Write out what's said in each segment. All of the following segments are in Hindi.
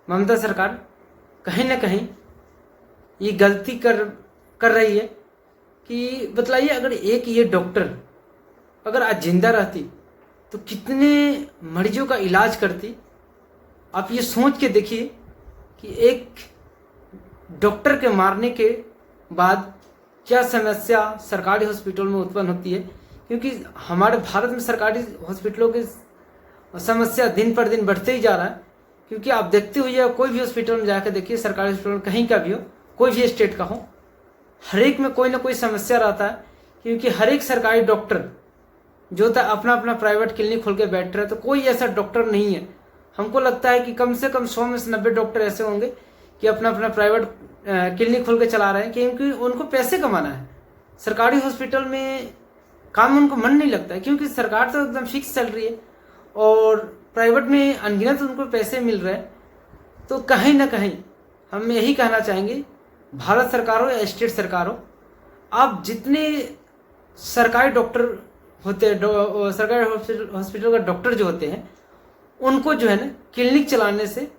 ममता सरकार कहीं ना कहीं ये गलती कर रही है कि बतलाइए, अगर एक ये डॉक्टर अगर आज जिंदा रहती तो कितने मरीजों का इलाज करती। आप ये सोच के देखिए कि एक डॉक्टर के मारने के बाद क्या समस्या सरकारी हॉस्पिटल में उत्पन्न होती है। क्योंकि हमारे भारत में सरकारी हॉस्पिटलों की समस्या दिन पर दिन बढ़ते ही जा रहा है। क्योंकि आप देखते हुए कोई भी हॉस्पिटल में जाकर देखिए, सरकारी हॉस्पिटल में कहीं का भी हो, कोई भी स्टेट का हो, हर एक में कोई ना कोई समस्या रहता है। क्योंकि हर एक सरकारी डॉक्टर जो था अपना अपना प्राइवेट क्लिनिक खोल के बैठ रहे, तो कोई ऐसा डॉक्टर नहीं है। हमको लगता है कि कम से कम 100 में से 90 डॉक्टर ऐसे होंगे कि अपना अपना प्राइवेट क्लिनिक खोल के चला रहे हैं, क्योंकि उनको पैसे कमाना है। सरकारी हॉस्पिटल में काम उनको मन नहीं लगता है, क्योंकि सरकार तो एकदम फिक्स चल रही है और प्राइवेट में अनगिनत उनको पैसे मिल रहे हैं। तो कहीं ना कहीं हम यही कहना चाहेंगे, भारत सरकार हो या स्टेट सरकार हो, आप जितने सरकारी डॉक्टर होते हैं, सरकारी हॉस्पिटल का डॉक्टर जो होते हैं, उनको जो है ना क्लिनिक चलाने से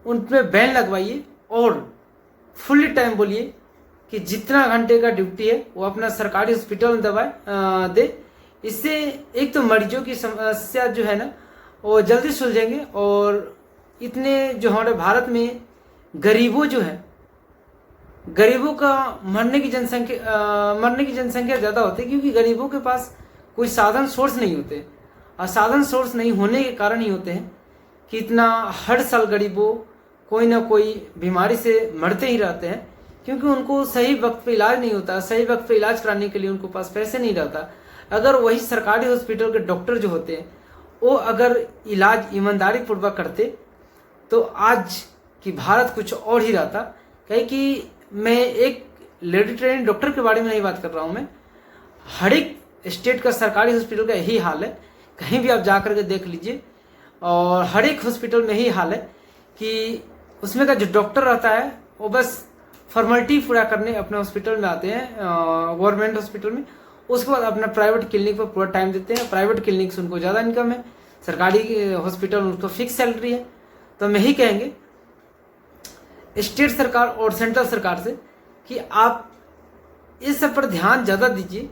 उन पर बैन लगवाइए और फुल टाइम बोलिए कि जितना घंटे का ड्यूटी है वो अपना सरकारी हॉस्पिटल में दे। इससे एक तो मरीजों की समस्या जो है ना वो जल्दी सुलझेंगे, और इतने जो हमारे भारत में गरीबों जो है, गरीबों का मरने की जनसंख्या ज़्यादा होती है। क्योंकि गरीबों के पास कोई साधन सोर्स नहीं होते, और साधन सोर्स नहीं होने के कारण ही होते हैं कि इतना हर साल गरीबों कोई ना कोई बीमारी से मरते ही रहते हैं। क्योंकि उनको सही वक्त पे इलाज नहीं होता, सही वक्त पे इलाज कराने के लिए उनको पास पैसे नहीं रहता। अगर वही सरकारी हॉस्पिटल के डॉक्टर जो होते हैं वो अगर इलाज ईमानदारी पूर्वक करते तो आज की भारत कुछ और ही रहता। कहीं कि मैं एक लेडी ट्रेनिंग डॉक्टर के बारे में नहीं बात कर रहा हूँ, मैं हर एक स्टेट का सरकारी हॉस्पिटल का यही हाल है। कहीं भी आप जा कर के देख लीजिए, और हर एक हॉस्पिटल में यही हाल है कि उसमें का जो डॉक्टर रहता है वो बस फॉर्मेलिटी पूरा करने अपने हॉस्पिटल में आते हैं, गवर्नमेंट हॉस्पिटल में। उसके बाद अपना प्राइवेट क्लिनिक पर पूरा टाइम देते हैं। प्राइवेट क्लिनिक से उनको ज़्यादा इनकम है, सरकारी हॉस्पिटल में उनको फिक्स सैलरी है। तो हम यही कहेंगे स्टेट सरकार और सेंट्रल सरकार से कि आप इस सब पर ध्यान ज़्यादा दीजिए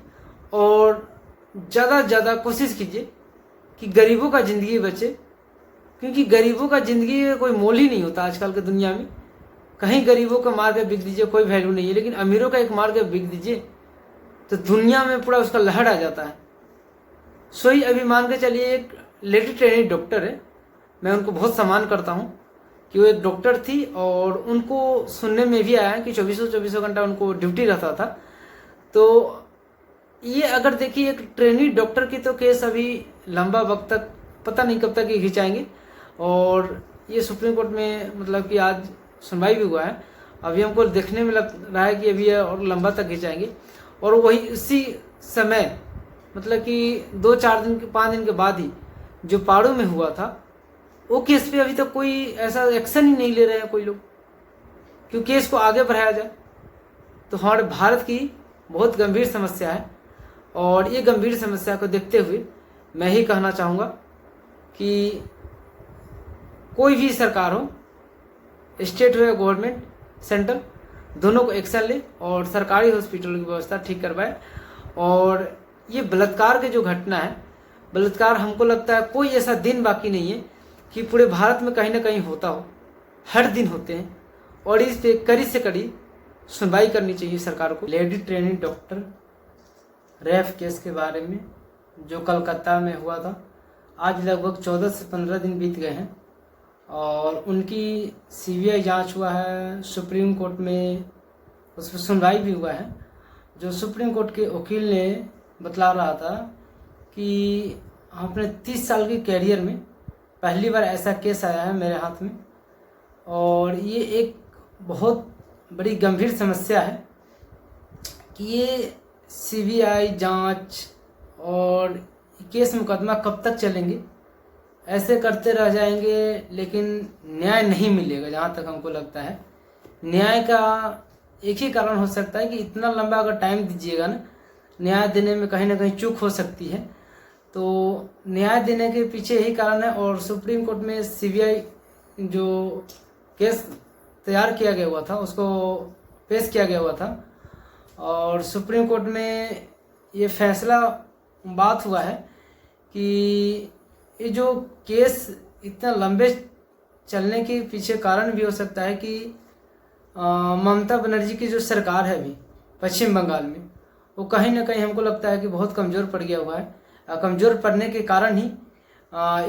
और ज़्यादा कोशिश कीजिए कि गरीबों का ज़िंदगी बचे। क्योंकि गरीबों का ज़िंदगी का कोई मोल ही नहीं होता आजकल की दुनिया में। कहीं गरीबों का मार के बिक दीजिए, कोई वैल्यू नहीं है, लेकिन अमीरों का एक मार के बिक दीजिए तो दुनिया में पूरा उसका लहर आ जाता है। सोई अभी मान के चलिए एक लेडी ट्रेनिंग डॉक्टर है, मैं उनको बहुत सम्मान करता हूँ कि वो एक डॉक्टर थी, और उनको सुनने में भी आया कि 24 घंटा उनको ड्यूटी रहता था। तो ये अगर देखिए एक ट्रेनिंग डॉक्टर की तो केस अभी लंबा वक्त तक पता नहीं कब तक ये खिंचाएंगे, और ये सुप्रीम कोर्ट में मतलब कि आज सुनवाई भी हुआ है। अभी हमको देखने में लग रहा है कि अभी ये और लंबा तक खिंचाएंगे, और वही उसी समय मतलब कि 2-4 दिन 5 दिन के बाद ही जो पाड़ों में हुआ था वो केस पे अभी तक कोई ऐसा एक्शन ही नहीं ले रहे हैं कोई लोग, क्योंकि केस को आगे बढ़ाया जाए। तो हमारे भारत की बहुत गंभीर समस्या है, और ये गंभीर समस्या को देखते हुए मैं ही कहना चाहूँगा कि कोई भी सरकार हो, स्टेट हो या गवर्नमेंट सेंट्रल, दोनों को एक्शन ले और सरकारी हॉस्पिटल की व्यवस्था ठीक करवाए। और ये बलात्कार के जो घटना है, बलात्कार हमको लगता है कोई ऐसा दिन बाकी नहीं है कि पूरे भारत में कहीं ना कहीं होता हो, हर दिन होते हैं, और इस पे कड़ी से कड़ी सुनवाई करनी चाहिए सरकार को। Lady training doctor rape case के बारे में जो कलकत्ता में हुआ था, आज लगभग 14 से 15 दिन बीत गए हैं, और उनकी सीबीआई जांच हुआ है, सुप्रीम कोर्ट में उस पर सुनवाई भी हुआ है। जो सुप्रीम कोर्ट के वकील ने बतला रहा था कि अपने 30 साल के कैरियर में पहली बार ऐसा केस आया है मेरे हाथ में, और ये एक बहुत बड़ी गंभीर समस्या है कि ये सीबीआई जांच और केस मुकदमा कब तक चलेंगे। ऐसे करते रह जाएंगे लेकिन न्याय नहीं मिलेगा। जहाँ तक हमको लगता है न्याय का एक ही कारण हो सकता है कि इतना लंबा अगर टाइम दीजिएगा ना, न्याय देने में कहीं ना कहीं चूक हो सकती है। तो न्याय देने के पीछे यही कारण है। और सुप्रीम कोर्ट में सीबीआई जो केस तैयार किया गया हुआ था, उसको पेश किया गया हुआ था और सुप्रीम कोर्ट में ये फैसला बात हुआ है कि ये जो केस इतना लंबे चलने के पीछे कारण भी हो सकता है कि ममता बनर्जी की जो सरकार है अभी पश्चिम बंगाल में, वो कहीं ना कहीं हमको लगता है कि बहुत कमज़ोर पड़ गया हुआ है। कमज़ोर पड़ने के कारण ही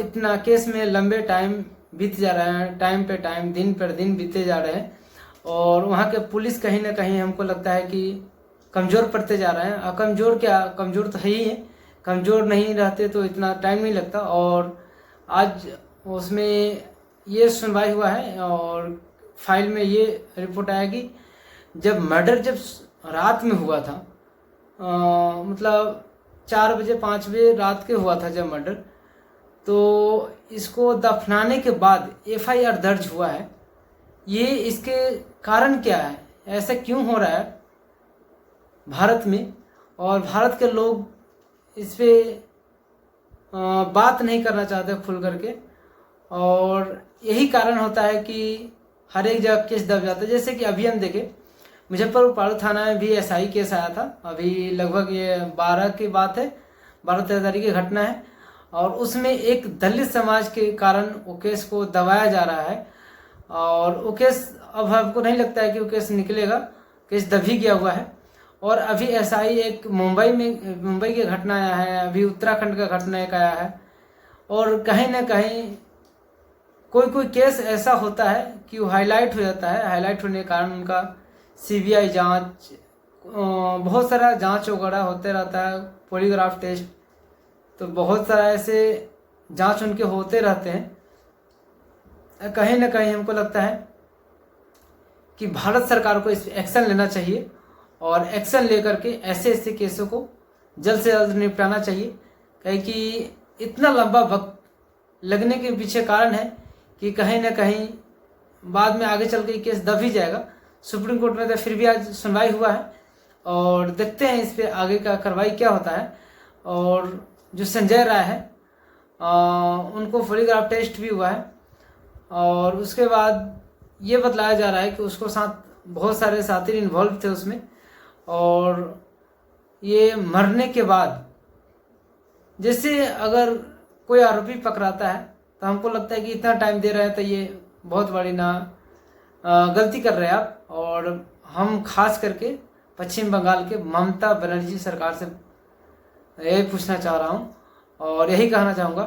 इतना केस में लंबे टाइम बीत जा रहे हैं, टाइम पे टाइम, दिन पर दिन बीते जा रहे हैं और वहाँ के पुलिस कहीं ना कहीं हमको लगता है कि कमज़ोर पड़ते जा रहे हैं। कमज़ोर क्या, कमज़ोर तो है ही है, कमज़ोर नहीं रहते तो इतना टाइम नहीं लगता। और आज उसमें ये सुनवाई हुआ है और फाइल में ये रिपोर्ट आया कि जब मर्डर जब रात में हुआ था, मतलब 4 बजे 5 बजे रात के हुआ था जब मर्डर, तो इसको दफनाने के बाद एफआईआर दर्ज हुआ है। ये इसके कारण क्या है, ऐसा क्यों हो रहा है भारत में, और भारत के लोग इस पे बात नहीं करना चाहते खुल करके, और यही कारण होता है कि हर एक जगह केस दब जाता है। जैसे कि अभी हम देखें मुजफ्फरपुर पारू थाना में भी ऐसा ही केस आया था, अभी लगभग ये 12 की बात है, 12-13 तारीख की घटना है, और उसमें एक दलित समाज के कारण वो केस को दबाया जा रहा है और वो केस अब हमको नहीं लगता है कि वो केस निकलेगा, केस दब ही गया हुआ है। और अभी ऐसा ही एक मुंबई की घटना आया है, अभी उत्तराखंड का घटना एक आया है, और कहीं ना कहीं कोई केस ऐसा होता है कि वो हाईलाइट हो जाता है, हाईलाइट होने के कारण उनका सीबीआई जांच, बहुत सारा जांच वगैरह होते रहता है, पॉलीग्राफ टेस्ट, तो बहुत सारा ऐसे जांच उनके होते रहते हैं। कहीं ना कहीं हमको लगता है कि भारत सरकार को इस एक्शन लेना चाहिए और एक्शन लेकर के ऐसे ऐसे केसों को जल्द से जल्द निपटाना चाहिए, क्योंकि इतना लंबा वक्त लगने के पीछे कारण है कि कहीं ना कहीं बाद में आगे चल के केस दब ही जाएगा। सुप्रीम कोर्ट में तो फिर भी आज सुनवाई हुआ है और देखते हैं इस पे आगे का कार्रवाई क्या होता है। और जो संजय राय है उनको पॉलीग्राफ टेस्ट भी हुआ है और उसके बाद ये बतलाया जा रहा है कि उसको साथ बहुत सारे साथी इन्वॉल्व थे उसमें, और ये मरने के बाद जैसे अगर कोई आरोपी पकड़ाता है तो हमको लगता है कि इतना टाइम दे रहे हैं तो ये बहुत बड़ी ना गलती कर रहे हैं आप। और हम खास करके पश्चिम बंगाल के ममता बनर्जी सरकार से यही पूछना चाह रहा हूँ और यही कहना चाहूँगा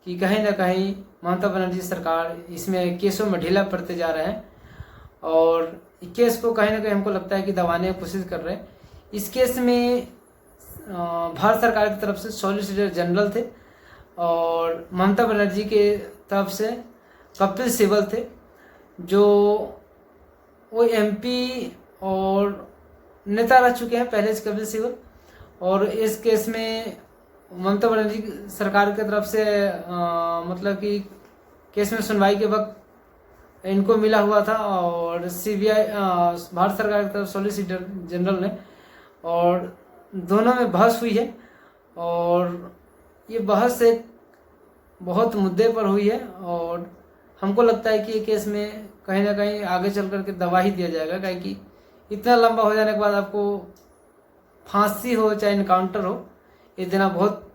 कि कहीं ना कहीं ममता बनर्जी सरकार इसमें केसों में ढीला पड़ते जा रहे हैं और केस को कहीं ना कहीं हमको लगता है कि दबाने की कोशिश कर रहे हैं। इस केस में भारत सरकार की तरफ से सॉलिसिटर जनरल थे और ममता बनर्जी के तरफ से कपिल सिब्बल थे, जो वो एमपी और नेता रह चुके हैं पहले से कपिल सिब्बल। और इस केस में ममता बनर्जी सरकार की तरफ से मतलब कि केस में सुनवाई के वक्त इनको मिला हुआ था और सीबीआई भारत सरकार की तरफ सॉलिसिटर जनरल ने, और दोनों में बहस हुई है और ये बहस एक बहुत मुद्दे पर हुई है और हमको लगता है कि ये केस में कहीं ना कहीं आगे चल करके दबा ही दिया जाएगा, क्योंकि इतना लंबा हो जाने के बाद आपको फांसी हो चाहे इनकाउंटर हो, ये देना बहुत